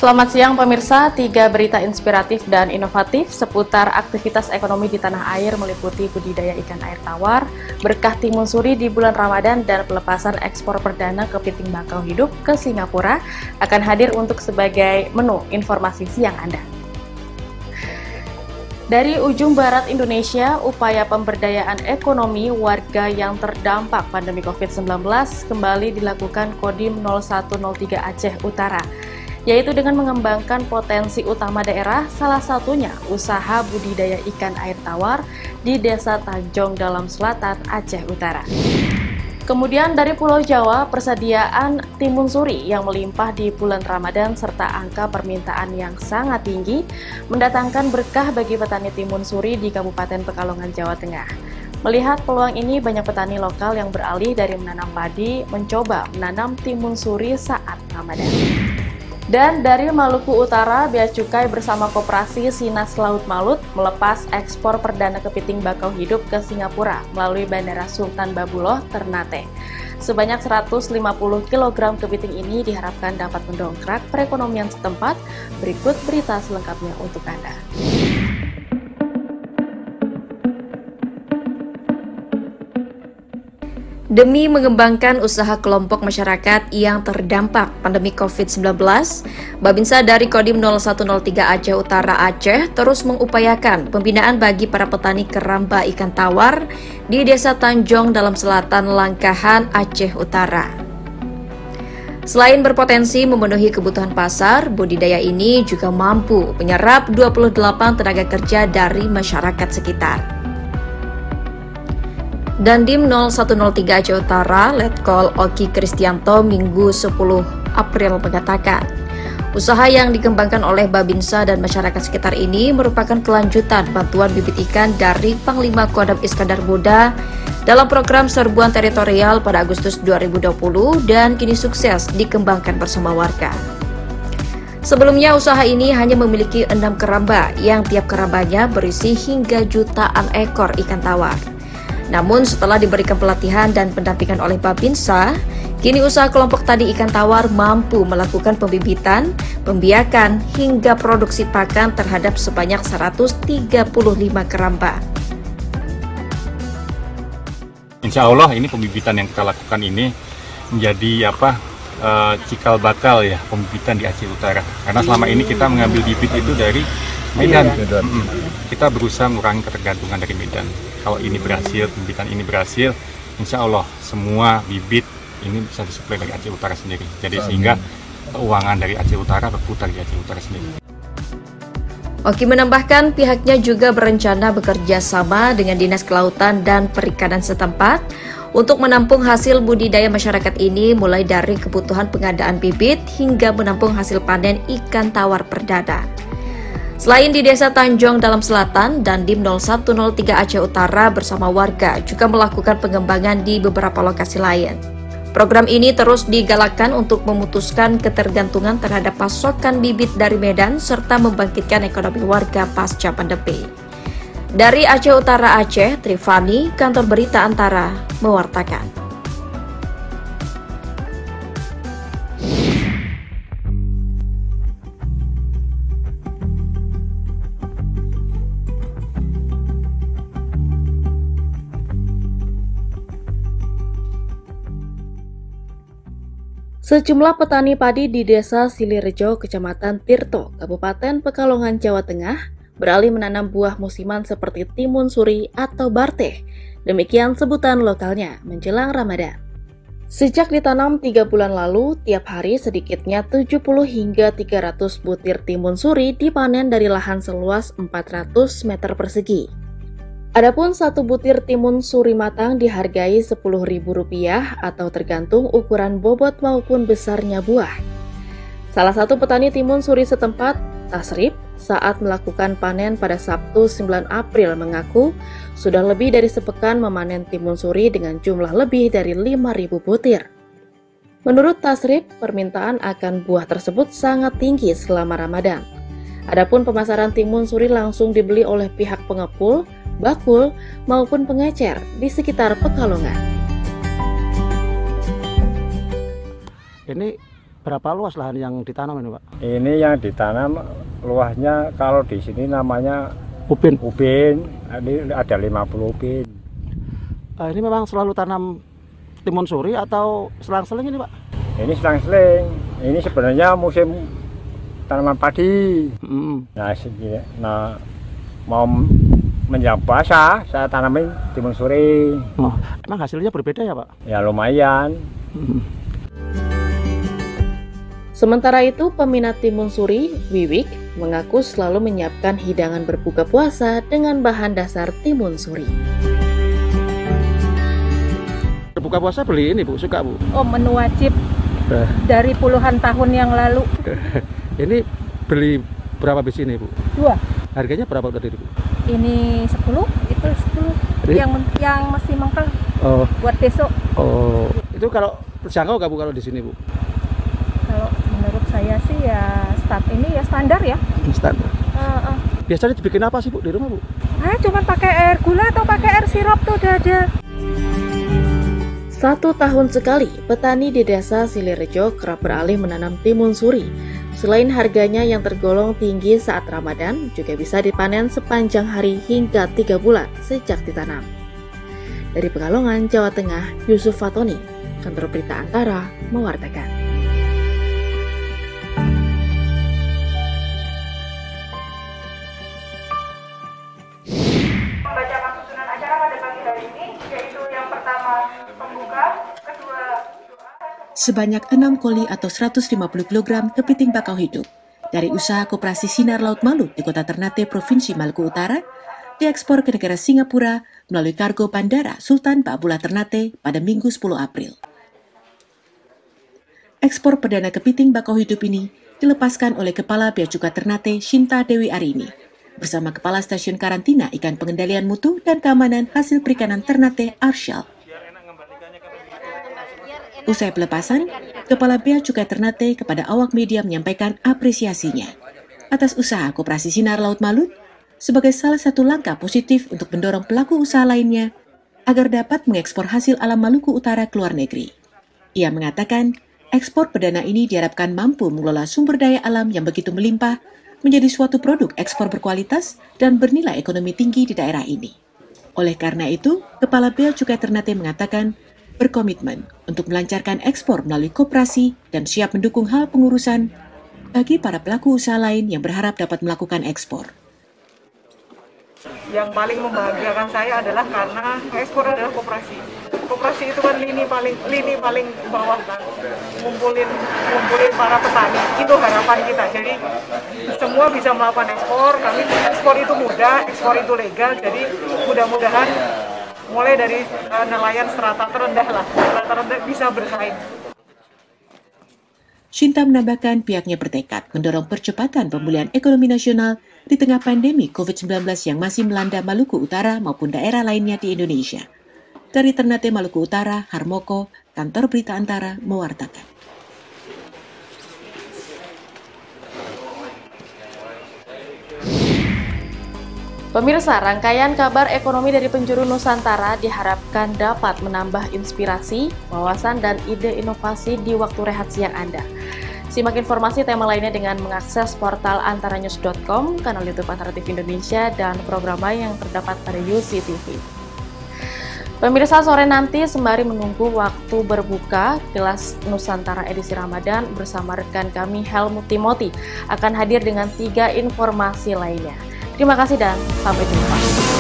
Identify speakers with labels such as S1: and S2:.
S1: Selamat siang pemirsa, 3 berita inspiratif dan inovatif seputar aktivitas ekonomi di tanah air meliputi budidaya ikan air tawar, berkah timun suri di bulan Ramadan dan pelepasan ekspor perdana kepiting bakau hidup ke Singapura akan hadir untuk sebagai menu informasi siang Anda. Dari ujung barat Indonesia, upaya pemberdayaan ekonomi warga yang terdampak pandemi COVID-19 kembali dilakukan Kodim 0103 Aceh Utara, yaitu dengan mengembangkan potensi utama daerah, salah satunya usaha budidaya ikan air tawar di Desa Tanjong Dalam Selatan, Aceh Utara. Kemudian dari Pulau Jawa, persediaan timun suri yang melimpah di bulan Ramadan serta angka permintaan yang sangat tinggi mendatangkan berkah bagi petani timun suri di Kabupaten Pekalongan, Jawa Tengah. Melihat peluang ini, banyak petani lokal yang beralih dari menanam padi mencoba menanam timun suri saat Ramadan. Dan dari Maluku Utara, Bea Cukai bersama Koperasi Sinas Laut Malut melepas ekspor perdana kepiting bakau hidup ke Singapura melalui Bandara Sultan Babuloh, Ternate. Sebanyak 150 kg kepiting ini diharapkan dapat mendongkrak perekonomian setempat. Berikut berita selengkapnya untuk Anda.
S2: Demi mengembangkan usaha kelompok masyarakat yang terdampak pandemi COVID-19, Babinsa dari Kodim 0103 Aceh Utara Aceh terus mengupayakan pembinaan bagi para petani keramba ikan tawar di Desa Tanjong Dalam Selatan, Langkahan, Aceh Utara. Selain berpotensi memenuhi kebutuhan pasar, budidaya ini juga mampu menyerap 28 tenaga kerja dari masyarakat sekitar. Dandim 0103 Aceh Utara, Letkol Oki Kristianto, Minggu 10 April mengatakan, usaha yang dikembangkan oleh Babinsa dan masyarakat sekitar ini merupakan kelanjutan bantuan bibit ikan dari Panglima Kodam Iskandar Muda dalam program serbuan teritorial pada Agustus 2020 dan kini sukses dikembangkan bersama warga. Sebelumnya usaha ini hanya memiliki 6 keramba yang tiap kerambanya berisi hingga jutaan ekor ikan tawar. Namun setelah diberikan pelatihan dan pendampingan oleh Babinsa, kini usaha kelompok tani ikan tawar mampu melakukan pembibitan, pembiakan, hingga produksi pakan terhadap sebanyak 135 keramba.
S3: Insya Allah ini pembibitan yang kita lakukan ini menjadi cikal bakal ya pembibitan di Aceh Utara. Karena selama ini kita mengambil bibit itu dari Medan. Kita berusaha mengurangi ketergantungan dari Medan. Kalau ini berhasil, pembibitan ini berhasil, insya Allah semua bibit ini bisa disuplai dari Aceh Utara sendiri. Jadi sehingga keuangan dari Aceh Utara berputar di Aceh Utara sendiri.
S2: Oki menambahkan pihaknya juga berencana bekerja sama dengan Dinas Kelautan dan Perikanan setempat untuk menampung hasil budidaya masyarakat ini mulai dari kebutuhan pengadaan bibit hingga menampung hasil panen ikan tawar perdana. Selain di Desa Tanjong Dalam Selatan, Dandim 0103 Aceh Utara bersama warga juga melakukan pengembangan di beberapa lokasi lain. Program ini terus digalakkan untuk memutuskan ketergantungan terhadap pasokan bibit dari Medan serta membangkitkan ekonomi warga pasca pandemi. Dari Aceh Utara Aceh, Trifani, Kantor Berita Antara, mewartakan.
S1: Sejumlah petani padi di Desa Silirejo, Kecamatan Tirto, Kabupaten Pekalongan, Jawa Tengah, beralih menanam buah musiman seperti timun suri atau barteh. Demikian sebutan lokalnya menjelang Ramadan. Sejak ditanam 3 bulan lalu, tiap hari sedikitnya 70 hingga 300 butir timun suri dipanen dari lahan seluas 400 meter persegi. Adapun satu butir timun suri matang dihargai Rp10.000 atau tergantung ukuran bobot maupun besarnya buah. Salah satu petani timun suri setempat, Tasrip, saat melakukan panen pada Sabtu 9 April mengaku sudah lebih dari sepekan memanen timun suri dengan jumlah lebih dari 5.000 butir. Menurut Tasrip, permintaan akan buah tersebut sangat tinggi selama Ramadan. Adapun pemasaran timun suri langsung dibeli oleh pihak pengepul, bakul, maupun pengecer di sekitar Pekalongan.
S4: Ini Berapa luas lahan yang ditanam ini, Pak?
S5: Ini yang ditanam luasnya kalau di sini namanya
S4: Ubin.
S5: ubin, ini ada 50 ubin.
S4: Ini memang selalu tanam timun suri atau selang-seling ini, Pak?
S5: Ini selang-seling. Ini sebenarnya musim tanaman padi. Nah, mau menjelang puasa saya tanamin timun suri.
S4: Oh, emang hasilnya berbeda ya, Pak?
S5: Ya lumayan.
S1: Sementara itu, peminat timun suri, Wiwik, mengaku selalu menyiapkan hidangan berbuka puasa dengan bahan dasar timun suri.
S4: Berbuka puasa beli ini, Bu? Suka, Bu?
S6: Oh, menu wajib dari puluhan tahun yang lalu.
S4: Ini beli berapa biji ini, Bu?
S6: 2.
S4: Harganya berapa tadi, Bu?
S6: Ini 10, itu 10. Yang masih mengkel.
S4: Oh.
S6: Buat besok.
S4: Oh. Itu kalau terjangkau nggak, Bu, kalau di sini, Bu?
S6: Kalau menurut saya sih ya standar ya.
S4: Standar. Biasanya dibikin apa sih, Bu, di rumah, Bu?
S6: Cuma pakai air gula atau pakai air sirup tuh udah ada.
S1: 1 tahun sekali, petani di desa Silirejo kerap beralih menanam timun suri. Selain harganya yang tergolong tinggi saat Ramadan, juga bisa dipanen sepanjang hari hingga 3 bulan sejak ditanam. Dari Pekalongan, Jawa Tengah, Yusuf Fatoni, Kantor Berita Antara, mewartakan.
S7: Membacakan susunan acara pada pagi hari ini, yaitu yang pertama pembuka, kedua doa.
S8: Sebanyak 6 koli atau 150 kg kepiting bakau hidup dari usaha koperasi Sinar Laut Malut di Kota Ternate, Provinsi Maluku Utara, diekspor ke negara Singapura melalui kargo Bandara Sultan Ba'abullah Ternate pada Minggu 10 April. Ekspor perdana kepiting bakau hidup ini dilepaskan oleh Kepala Bea Cukai Ternate Shinta Dewi Arini bersama Kepala Stasiun Karantina Ikan Pengendalian Mutu dan Keamanan Hasil Perikanan Ternate Arsyal. Usai pelepasan, Kepala Bea Cukai Ternate kepada awak media menyampaikan apresiasinya atas usaha Koperasi Sinar Laut Malut sebagai salah satu langkah positif untuk mendorong pelaku usaha lainnya agar dapat mengekspor hasil alam Maluku Utara ke luar negeri. Ia mengatakan, ekspor perdana ini diharapkan mampu mengelola sumber daya alam yang begitu melimpah menjadi suatu produk ekspor berkualitas dan bernilai ekonomi tinggi di daerah ini. Oleh karena itu, Kepala Bea Cukai Ternate mengatakan berkomitmen untuk melancarkan ekspor melalui koperasi dan siap mendukung hal pengurusan bagi para pelaku usaha lain yang berharap dapat melakukan ekspor.
S7: Yang paling membahagiakan saya adalah karena ekspor adalah koperasi. Koperasi itu kan lini paling bawah kan, ngumpulin para petani. Itu harapan kita. Jadi semua bisa melakukan ekspor. Kami ekspor itu mudah, ekspor itu legal. Jadi mudah-mudahan mulai dari nelayan strata terendah bisa bersaing.
S8: Shinta menambahkan pihaknya bertekad mendorong percepatan pemulihan ekonomi nasional di tengah pandemi COVID-19 yang masih melanda Maluku Utara maupun daerah lainnya di Indonesia. Dari Ternate, Maluku Utara, Harmoko, Kantor Berita Antara, mewartakan.
S1: Pemirsa, rangkaian kabar ekonomi dari penjuru Nusantara diharapkan dapat menambah inspirasi, wawasan, dan ide inovasi di waktu rehat siang Anda. Simak informasi tema lainnya dengan mengakses portal antaranews.com, kanal YouTube Antara TV Indonesia, dan program lain yang terdapat pada UC TV. Pemirsa, sore nanti sembari menunggu waktu berbuka, Kilas Nusantara edisi Ramadan bersama rekan kami Helmut Timothy akan hadir dengan 3 informasi lainnya. Terima kasih dan sampai jumpa.